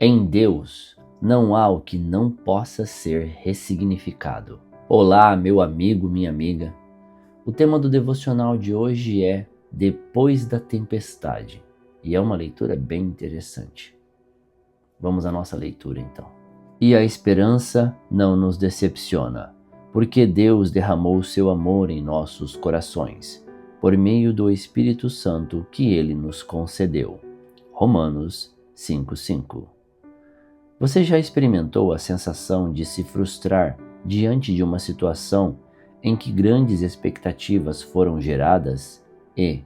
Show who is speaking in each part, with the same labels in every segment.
Speaker 1: Em Deus não há o que não possa ser ressignificado. Olá, meu amigo, minha amiga. O tema do devocional de hoje é Depois da Tempestade, e é uma leitura bem interessante. Vamos à nossa leitura então. E a esperança não nos decepciona, porque Deus derramou seu amor em nossos corações, por meio do Espírito Santo que Ele nos concedeu. Romanos 5:5. Você já experimentou a sensação de se frustrar diante de uma situação em que grandes expectativas foram geradas e,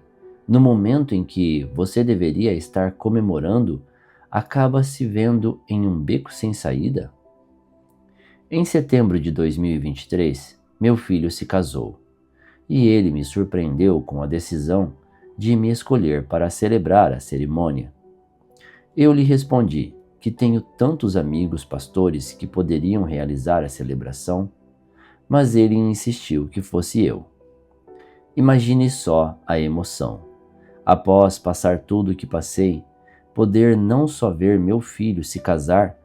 Speaker 1: no momento em que você deveria estar comemorando, acaba se vendo em um beco sem saída? Em setembro de 2023, meu filho se casou e ele me surpreendeu com a decisão de me escolher para celebrar a cerimônia. Eu lhe respondi que tenho tantos amigos pastores que poderiam realizar a celebração, mas ele insistiu que fosse eu. Imagine só a emoção. Após passar tudo o que passei, poder não só ver meu filho se casar,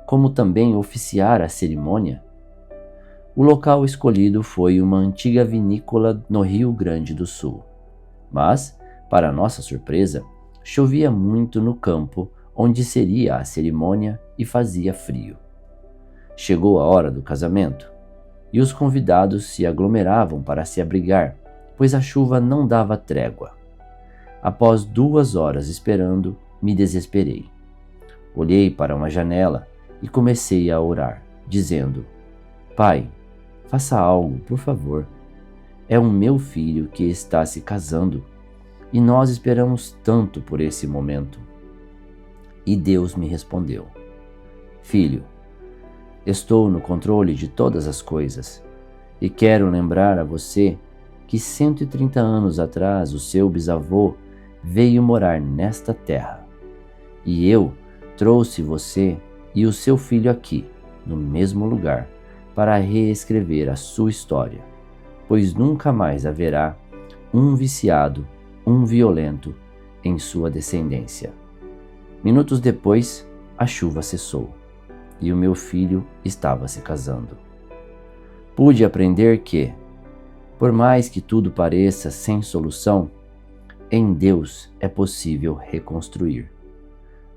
Speaker 1: como também oficiar a cerimônia. O local escolhido foi uma antiga vinícola no Rio Grande do Sul. Mas, para nossa surpresa, chovia muito no campo onde seria a cerimônia e fazia frio. Chegou a hora do casamento e os convidados se aglomeravam para se abrigar, pois a chuva não dava trégua. Após 2 horas esperando, me desesperei. Olhei para uma janela e comecei a orar, dizendo: Pai, faça algo, por favor. É o meu filho que está se casando e nós esperamos tanto por esse momento. E Deus me respondeu: Filho, estou no controle de todas as coisas e quero lembrar a você que 130 anos atrás o seu bisavô veio morar nesta terra e eu trouxe você e o seu filho aqui, no mesmo lugar, para reescrever a sua história, pois nunca mais haverá um viciado, um violento em sua descendência. Minutos depois, a chuva cessou e o meu filho estava se casando. Pude aprender que, por mais que tudo pareça sem solução, em Deus é possível reconstruir.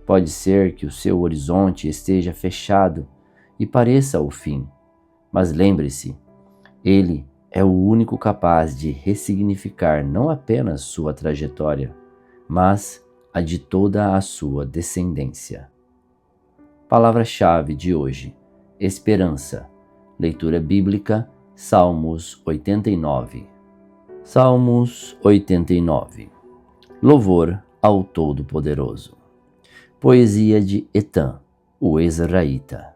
Speaker 1: Pode ser que o seu horizonte esteja fechado e pareça o fim, mas lembre-se, Ele é o único capaz de ressignificar não apenas sua trajetória, mas a de toda a sua descendência. Palavra-chave de hoje: esperança. Leitura bíblica, Salmos 89. Salmos 89. Louvor ao Todo-Poderoso. Poesia de Etã, o Ezraíta.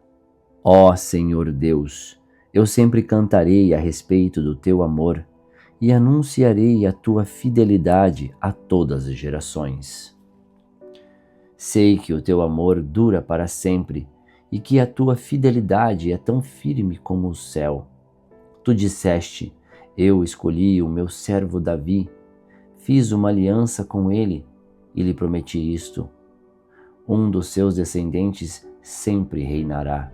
Speaker 1: Ó Senhor Deus, eu sempre cantarei a respeito do teu amor e anunciarei a tua fidelidade a todas as gerações. Sei que o teu amor dura para sempre e que a tua fidelidade é tão firme como o céu. Tu disseste: eu escolhi o meu servo Davi, fiz uma aliança com ele e lhe prometi isto: um dos seus descendentes sempre reinará.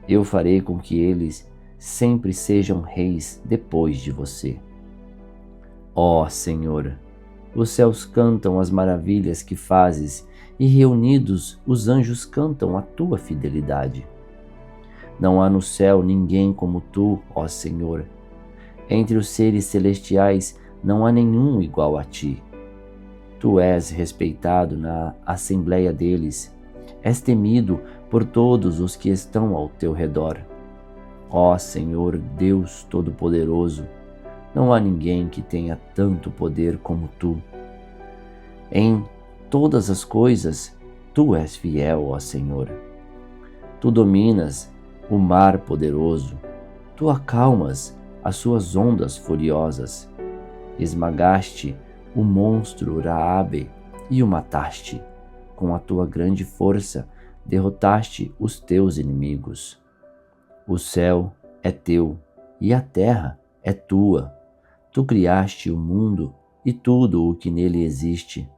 Speaker 1: Eu farei com que eles sempre sejam reis depois de você. Ó Senhor, os céus cantam as maravilhas que fazes e reunidos os anjos cantam a tua fidelidade. Não há no céu ninguém como tu, ó Senhor. Entre os seres celestiais não há nenhum igual a ti. Tu és respeitado na assembleia deles, és temido por todos os que estão ao teu redor. Ó Senhor Deus Todo-Poderoso, não há ninguém que tenha tanto poder como tu. Em todas as coisas, tu és fiel, ó Senhor. Tu dominas o mar poderoso, tu acalmas as suas ondas furiosas. Esmagaste o monstro Raabe e o mataste. Com a tua grande força, derrotaste os teus inimigos. O céu é teu e a terra é tua. Tu criaste o mundo e tudo o que nele existe.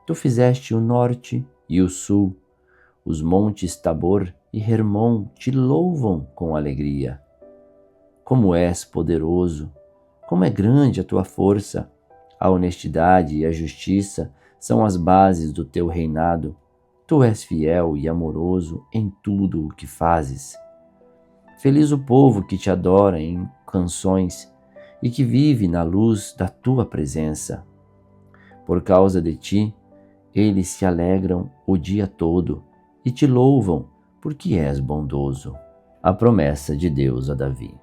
Speaker 1: Tu fizeste o norte e o sul, Os montes Tabor e Hermon te louvam com alegria. Como és poderoso, como é grande a tua força! A honestidade e a justiça são as bases do teu reinado. Tu és fiel e amoroso em tudo o que fazes. Feliz o povo que te adora em canções e que vive na luz da tua presença. Por causa de ti, eles se alegram o dia todo e te louvam porque és bondoso. A promessa de Deus a Davi.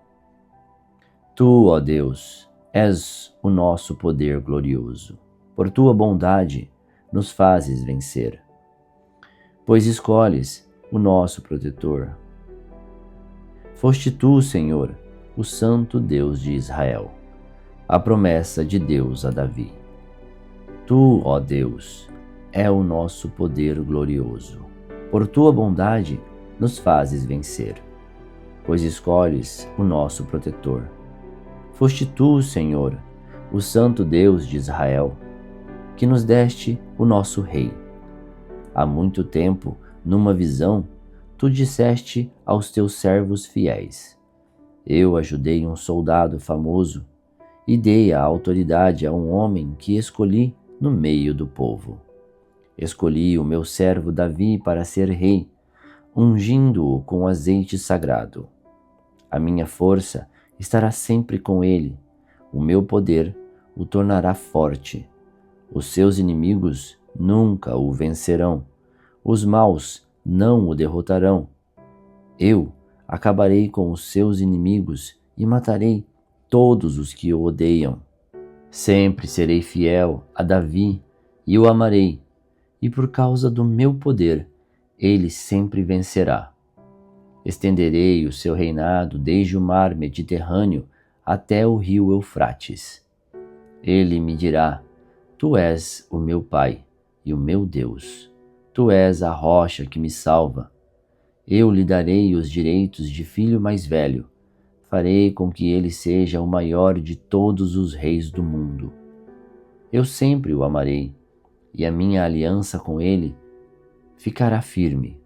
Speaker 1: Tu, ó Deus, és o nosso poder glorioso. Por tua bondade nos fazes vencer, pois escolhes o nosso protetor. Foste tu, Senhor, o Santo Deus de Israel, a promessa de Deus a Davi. Tu, ó Deus, é o nosso poder glorioso. Por tua bondade nos fazes vencer, pois escolhes o nosso protetor. Foste tu, Senhor, o Santo Deus de Israel, que nos deste o nosso Rei. Há muito tempo, numa visão, tu disseste aos teus servos fiéis: eu ajudei um soldado famoso e dei a autoridade a um homem que escolhi no meio do povo. Escolhi o meu servo Davi para ser rei, ungindo-o com azeite sagrado. A minha força estará sempre com ele, o meu poder o tornará forte. Os seus inimigos nunca o vencerão, os maus não o derrotarão. Eu acabarei com os seus inimigos e matarei todos os que o odeiam. Sempre serei fiel a Davi e o amarei, e por causa do meu poder, ele sempre vencerá. Estenderei o seu reinado desde o mar Mediterrâneo até o rio Eufrates. Ele me dirá: tu és o meu Pai e o meu Deus. Tu és a rocha que me salva. Eu lhe darei os direitos de filho mais velho. Farei com que ele seja o maior de todos os reis do mundo. Eu sempre o amarei, e a minha aliança com ele ficará firme.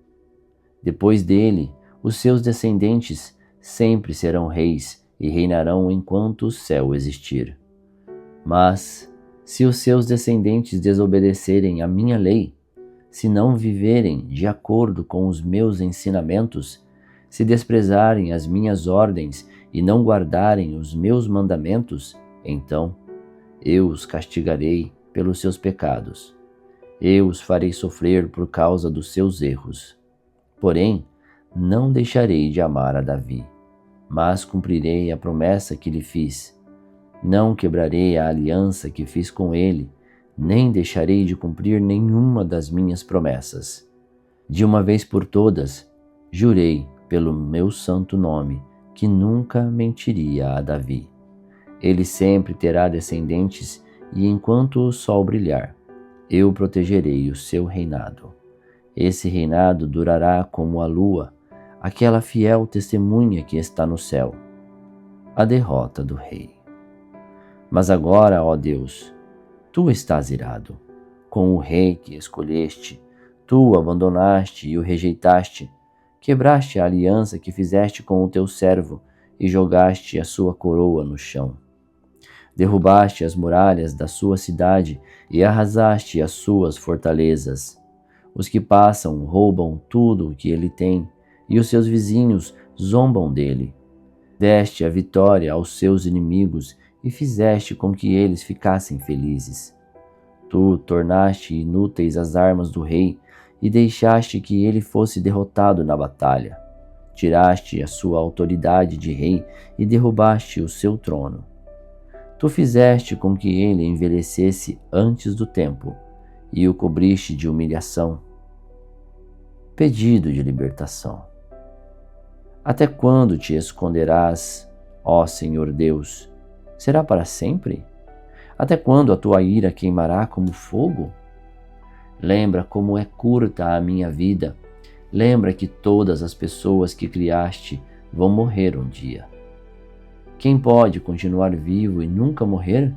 Speaker 1: Depois dele, os seus descendentes sempre serão reis e reinarão enquanto o céu existir. Mas, se os seus descendentes desobedecerem à minha lei, se não viverem de acordo com os meus ensinamentos, se desprezarem as minhas ordens e não guardarem os meus mandamentos, então eu os castigarei pelos seus pecados. Eu os farei sofrer por causa dos seus erros. Porém, não deixarei de amar a Davi, mas cumprirei a promessa que lhe fiz. Não quebrarei a aliança que fiz com ele, nem deixarei de cumprir nenhuma das minhas promessas. De uma vez por todas, jurei pelo meu santo nome que nunca mentiria a Davi. Ele sempre terá descendentes e enquanto o sol brilhar, eu protegerei o seu reinado. Esse reinado durará como a lua, aquela fiel testemunha que está no céu. A derrota do rei. Mas agora, ó Deus, tu estás irado com o rei que escolheste. Tu o abandonaste e o rejeitaste. Quebraste a aliança que fizeste com o teu servo e jogaste a sua coroa no chão. Derrubaste as muralhas da sua cidade e arrasaste as suas fortalezas. Os que passam roubam tudo o que ele tem, e os seus vizinhos zombam dele. Deste a vitória aos seus inimigos e fizeste com que eles ficassem felizes. Tu tornaste inúteis as armas do rei e deixaste que ele fosse derrotado na batalha. Tiraste a sua autoridade de rei e derrubaste o seu trono. Tu fizeste com que ele envelhecesse antes do tempo e o cobriste de humilhação. Pedido de libertação. Até quando te esconderás, ó Senhor Deus? Será para sempre? Até quando a tua ira queimará como fogo? Lembra como é curta a minha vida. Lembra que todas as pessoas que criaste vão morrer um dia. Quem pode continuar vivo e nunca morrer?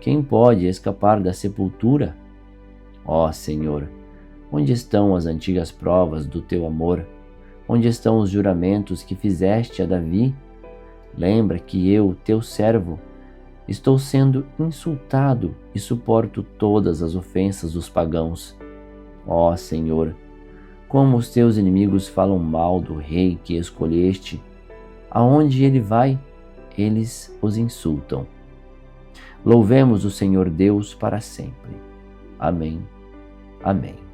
Speaker 1: Quem pode escapar da sepultura? Ó Senhor, Onde estão as antigas provas do teu amor? Onde estão os juramentos que fizeste a Davi? Lembra que eu, teu servo, estou sendo insultado e suporto todas as ofensas dos pagãos. Ó Senhor, como os teus inimigos falam mal do rei que escolheste. Aonde ele vai, eles os insultam. Louvemos o Senhor Deus para sempre. Amém. Amém.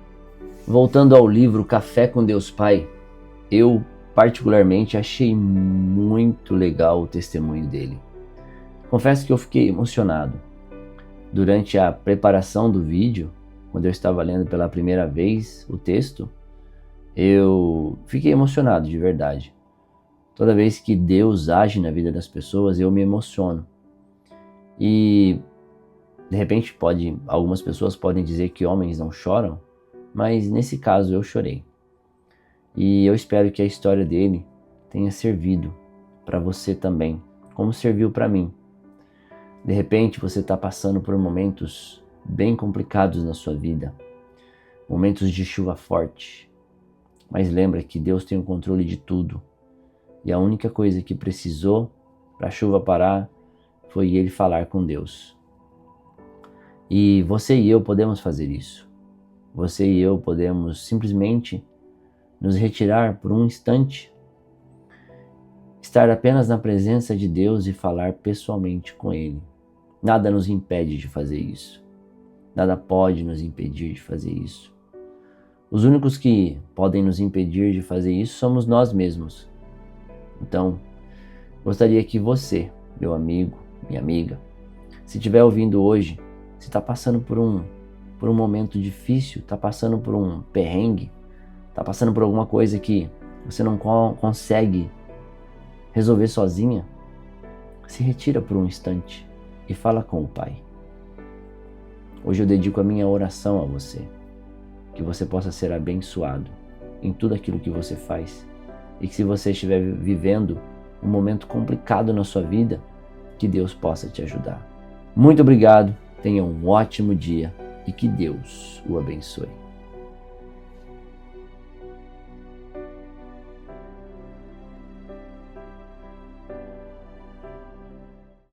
Speaker 1: Voltando ao livro Café com Deus Pai, eu particularmente achei muito legal o testemunho dele. Confesso que eu fiquei emocionado. Durante a preparação do vídeo, quando eu estava lendo pela primeira vez o texto, eu fiquei emocionado de verdade. Toda vez que Deus age na vida das pessoas, eu me emociono. E de repente algumas pessoas podem dizer que homens não choram, mas nesse caso eu chorei. E eu espero que a história dele tenha servido para você também, como serviu para mim. De repente você está passando por momentos bem complicados na sua vida, momentos de chuva forte, mas lembra que Deus tem o controle de tudo. E a única coisa que precisou para a chuva parar foi ele falar com Deus. E você e eu podemos fazer isso. Você e eu podemos simplesmente nos retirar por um instante, estar apenas na presença de Deus e falar pessoalmente com Ele. Nada nos impede de fazer isso. Nada pode nos impedir de fazer isso. Os únicos que podem nos impedir de fazer isso somos nós mesmos. Então, gostaria que você, meu amigo, minha amiga, se estiver ouvindo hoje, se está passando por um momento difícil, está passando por um perrengue, está passando por alguma coisa que você não consegue resolver sozinha, se retira por um instante e fala com o Pai. Hoje eu dedico a minha oração a você, que você possa ser abençoado em tudo aquilo que você faz e que se você estiver vivendo um momento complicado na sua vida, que Deus possa te ajudar. Muito obrigado, tenha um ótimo dia e que Deus o abençoe.